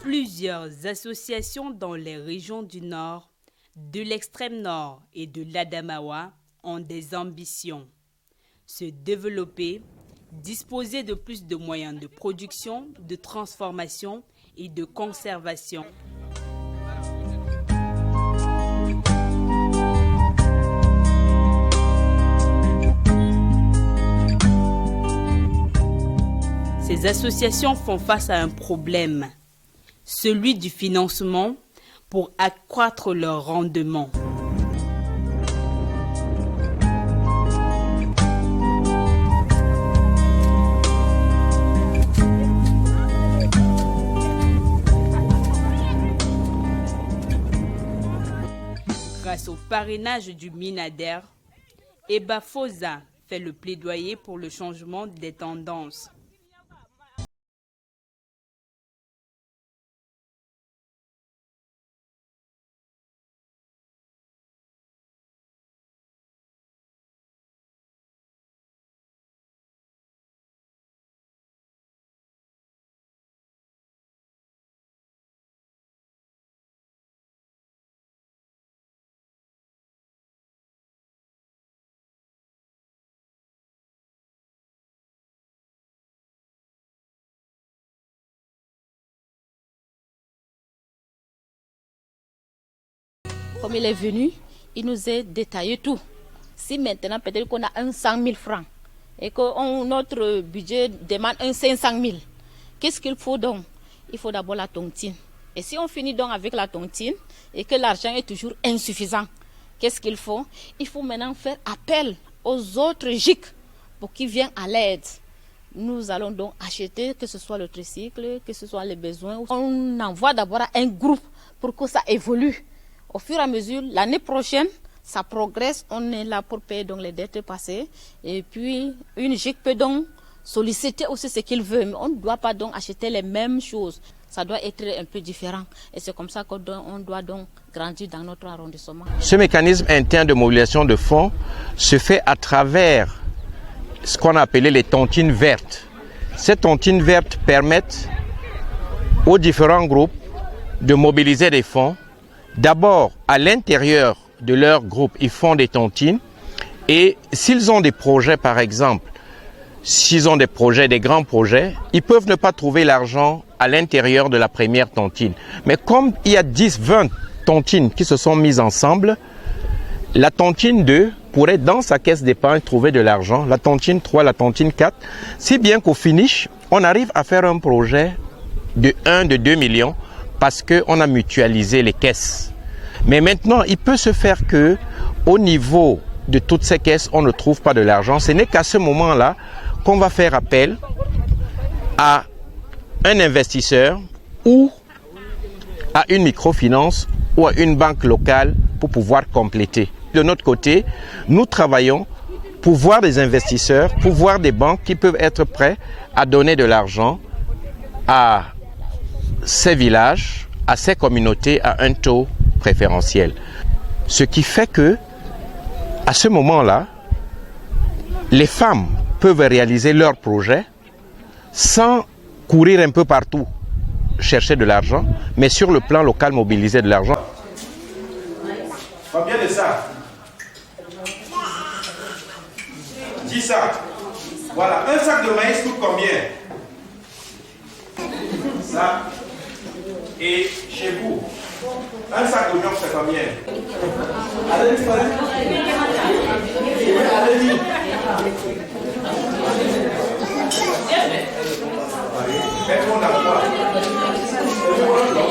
Plusieurs associations dans les régions du Nord, de l'extrême Nord et de l'Adamawa ont des ambitions. Se développer, disposer de plus de moyens de production, de transformation et de conservation. Ces associations font face à un problème, celui du financement pour accroître leur rendement. Grâce au parrainage du Minader, Eba Fosa fait le plaidoyer pour le changement des tendances. Comme il est venu, il nous a détaillé tout. Si maintenant peut-être qu'on a 100 000 francs et que notre budget demande 500 000, qu'est-ce qu'il faut donc? Il faut d'abord la tontine. Et si on finit donc avec la tontine et que l'argent est toujours insuffisant, qu'est-ce qu'il faut? Il faut maintenant faire appel aux autres GIC pour qu'ils viennent à l'aide. Nous allons donc acheter, que ce soit le tricycle, que ce soit les besoins. On envoie d'abord à un groupe pour que ça évolue. Au fur et à mesure, l'année prochaine, ça progresse. On est là pour payer donc les dettes passées. Et puis, une GIC peut donc solliciter aussi ce qu'il veut. Mais on ne doit pas donc acheter les mêmes choses. Ça doit être un peu différent. Et c'est comme ça qu'on doit donc grandir dans notre arrondissement. Ce mécanisme interne de mobilisation de fonds se fait à travers ce qu'on a appelé les tontines vertes. Ces tontines vertes permettent aux différents groupes de mobiliser des fonds. D'abord, à l'intérieur de leur groupe, ils font des tontines. Et s'ils ont des projets, par exemple, s'ils ont des projets, des grands projets, ils peuvent ne pas trouver l'argent à l'intérieur de la première tontine. Mais comme il y a 10, 20 tontines qui se sont mises ensemble, la tontine 2 pourrait dans sa caisse d'épargne trouver de l'argent, la tontine 3, la tontine 4, si bien qu'au finish, on arrive à faire un projet de 1, de 2 millions parce qu'on a mutualisé les caisses. Mais maintenant, il peut se faire que au niveau de toutes ces caisses, on ne trouve pas de l'argent. Ce n'est qu'à ce moment-là qu'on va faire appel à un investisseur ou à une microfinance ou à une banque locale pour pouvoir compléter. De notre côté, nous travaillons pour voir des investisseurs, pour voir des banques qui peuvent être prêts à donner de l'argent à ces villages, à ces communautés à un taux préférentiel. Ce qui fait que, à ce moment-là, les femmes peuvent réaliser leurs projets sans courir un peu partout, chercher de l'argent, mais sur le plan local, mobiliser de l'argent. Combien de ça? 10 sacs. Voilà, un sac de maïs coûte combien? Ça. Et chez vous, un sac d'oignon c'est combien?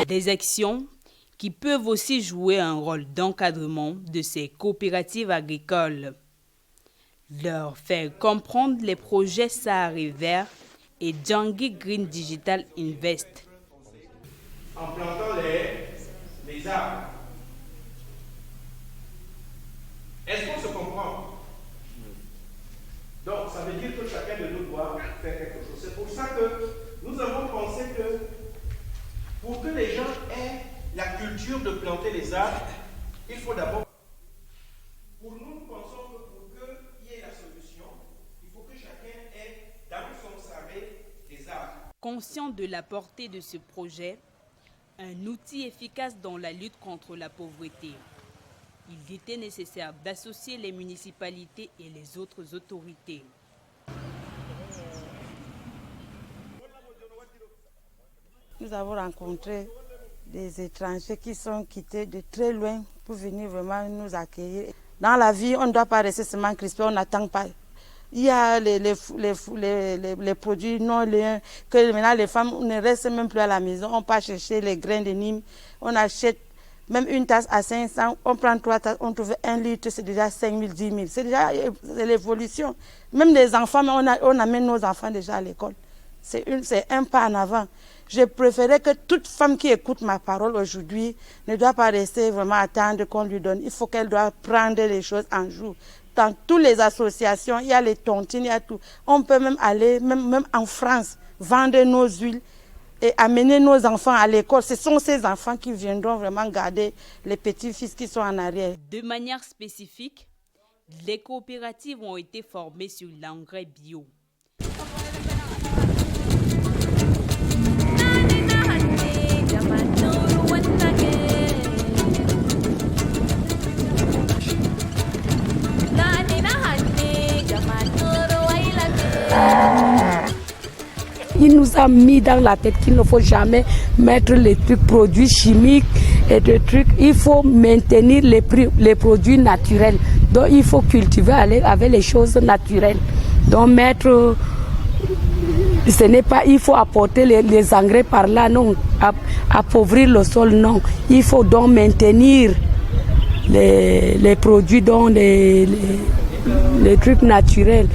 Des actions qui peuvent aussi jouer un rôle d'encadrement de ces coopératives agricoles. Leur faire comprendre les projets Sahara Vert et Djangui Green Digital Invest. En plantant les arbres. Est-ce qu'on se comprend? Donc, ça veut dire que chacun de nous doit faire quelque chose. C'est pour ça que nous avons de planter les arbres, il faut d'abord... Pour nous, nous pensons que pour qu'il y ait la solution, il faut que chacun ait dans son savet des arbres. Conscient de la portée de ce projet, un outil efficace dans la lutte contre la pauvreté, il était nécessaire d'associer les municipalités et les autres autorités. Nous avons rencontré des étrangers qui sont quittés de très loin pour venir vraiment nous accueillir. Dans la vie, on ne doit pas rester seulement crispé, on n'attend pas. Il y a les produits non liés, que maintenant les femmes ne restent même plus à la maison. On part chercher les grains de Nîmes, on achète même une tasse à 500, on prend 3 tasses, on trouve 1 litre, c'est déjà 5 000, 10 000. C'est déjà l'évolution. Même les enfants, on amène nos enfants déjà à l'école. C'est un pas en avant. Je préférais que toute femme qui écoute ma parole aujourd'hui ne doit pas rester vraiment attendre qu'on lui donne. Il faut qu'elle doit prendre les choses en jour. Dans toutes les associations, il y a les tontines, il y a tout. On peut même aller, même en France, vendre nos huiles et amener nos enfants à l'école. Ce sont ces enfants qui viendront vraiment garder les petits-fils qui sont en arrière. De manière spécifique, les coopératives ont été formées sur l'engrais bio. Il nous a mis dans la tête qu'il ne faut jamais mettre les trucs produits chimiques et des trucs. Il faut maintenir les produits naturels. Donc il faut cultiver avec les choses naturelles. Donc mettre, ce n'est pas, il faut apporter les engrais par là, non. Appauvrir le sol, non. Il faut donc maintenir les produits, donc les trucs naturels.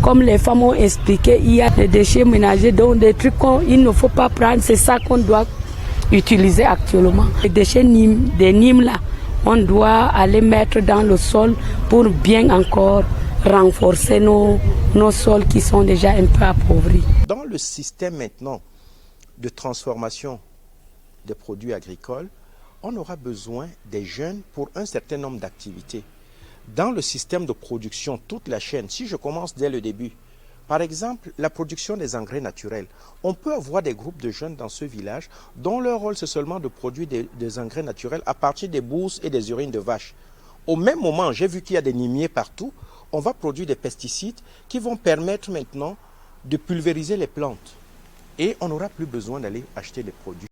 Comme les femmes ont expliqué, il y a des déchets ménagers, donc des trucs qu'il ne faut pas prendre, c'est ça qu'on doit utiliser actuellement. Les déchets des Nîmes là, on doit aller mettre dans le sol pour bien encore renforcer nos sols qui sont déjà un peu appauvris. Dans le système maintenant de transformation des produits agricoles, on aura besoin des jeunes pour un certain nombre d'activités. Dans le système de production, toute la chaîne, si je commence dès le début, par exemple, la production des engrais naturels, on peut avoir des groupes de jeunes dans ce village dont leur rôle c'est seulement de produire des engrais naturels à partir des bousses et des urines de vaches. Au même moment, j'ai vu qu'il y a des nimiers partout, on va produire des pesticides qui vont permettre maintenant de pulvériser les plantes. Et on n'aura plus besoin d'aller acheter les produits.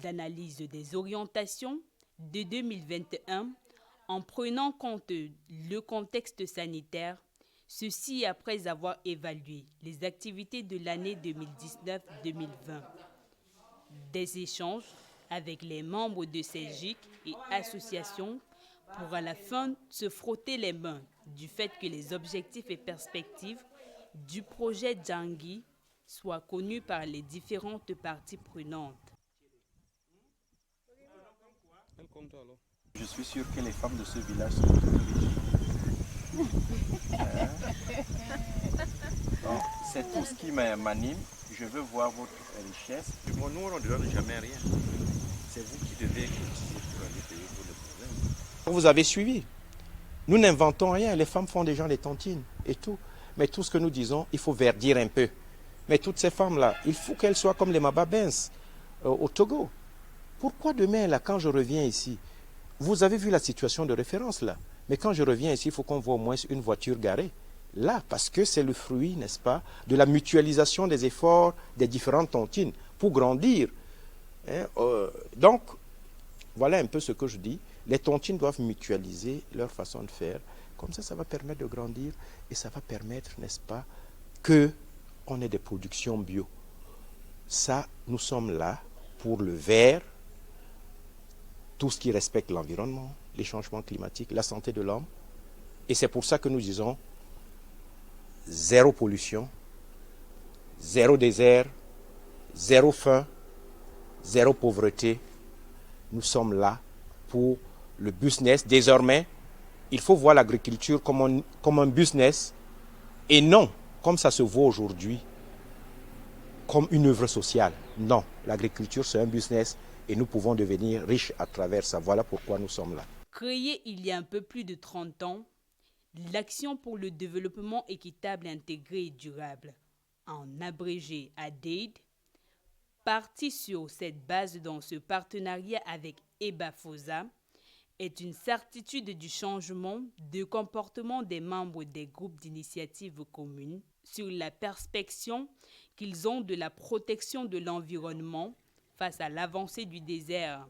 L'analyse des orientations de 2021 en prenant compte le contexte sanitaire, ceci après avoir évalué les activités de l'année 2019-2020. Des échanges avec les membres de ces GIC et associations pour à la fin se frotter les mains du fait que les objectifs et perspectives du projet Djangui soient connus par les différentes parties prenantes. Je suis sûr que les femmes de ce village sont riches. C'est tout ce qui m'anime. Je veux voir votre richesse. Nous, on ne donne jamais rien. C'est vous qui devez cotiser pour aller payer pour le problème. Vous avez suivi. Nous n'inventons rien. Les femmes font déjà les tontines et tout. Mais tout ce que nous disons, il faut verdir un peu. Mais toutes ces femmes-là, il faut qu'elles soient comme les Mababens au Togo. Pourquoi demain, là, quand je reviens ici, vous avez vu la situation de référence là, mais quand je reviens ici, il faut qu'on voit au moins une voiture garée. Là, parce que c'est le fruit, n'est-ce pas, de la mutualisation des efforts des différentes tontines pour grandir. Donc, voilà un peu ce que je dis. Les tontines doivent mutualiser leur façon de faire. Comme ça va permettre de grandir et ça va permettre, n'est-ce pas, qu'on ait des productions bio. Ça, nous sommes là pour le vert, tout ce qui respecte l'environnement, les changements climatiques, la santé de l'homme. Et c'est pour ça que nous disons zéro pollution, zéro désert, zéro faim, zéro pauvreté. Nous sommes là pour le business désormais il faut voir l'agriculture comme un business et non, comme ça se voit aujourd'hui, comme une œuvre sociale. Non, l'agriculture c'est un business et nous pouvons devenir riches à travers ça. Voilà pourquoi nous sommes là. Créée il y a un peu plus de 30 ans, l'Action pour le développement équitable, intégré et durable, en abrégé ADAID, partie sur cette base dans ce partenariat avec EBAFOSA, est une certitude du changement de comportement des membres des groupes d'initiative communes sur la perspective qu'ils ont de la protection de l'environnement face à l'avancée du désert,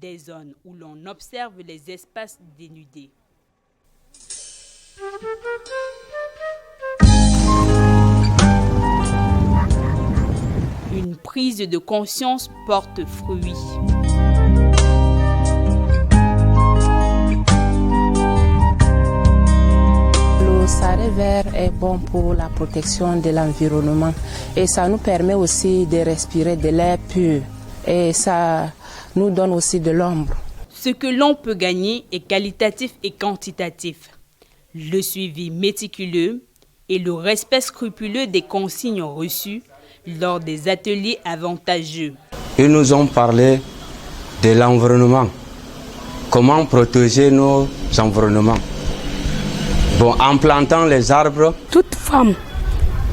des zones où l'on observe les espaces dénudés. Une prise de conscience porte fruit. Le sarré vert est bon pour la protection de l'environnement et ça nous permet aussi de respirer de l'air pur et ça nous donne aussi de l'ombre. Ce que l'on peut gagner est qualitatif et quantitatif. Le suivi méticuleux et le respect scrupuleux des consignes reçues lors des ateliers avantageux. Ils nous ont parlé de l'environnement, comment protéger nos environnements. Bon, en plantant les arbres. Toute femme,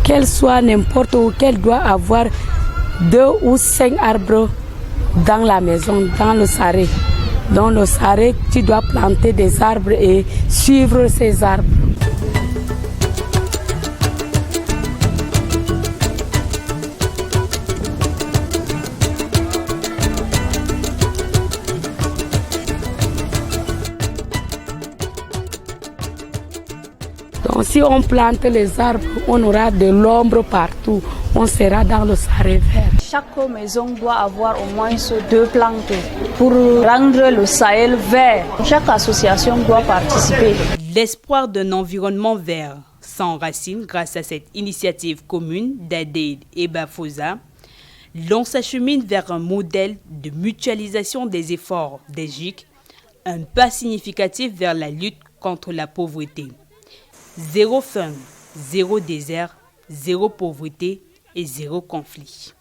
qu'elle soit n'importe où, qu'elle doit avoir 2 ou 5 arbres dans la maison, dans le sarré. Dans le sarré, tu dois planter des arbres et suivre ces arbres. Donc si on plante les arbres, on aura de l'ombre partout. On sera dans le sarré vert. Chaque maison doit avoir au moins 2 plantes pour rendre le Sahel vert. Chaque association doit participer. L'espoir d'un environnement vert s'enracine grâce à cette initiative commune d'ADAID et EBAFOSA. L'on s'achemine vers un modèle de mutualisation des efforts des GIC, un pas significatif vers la lutte contre la pauvreté. 0 faim, 0 désert, 0 pauvreté et 0 conflit.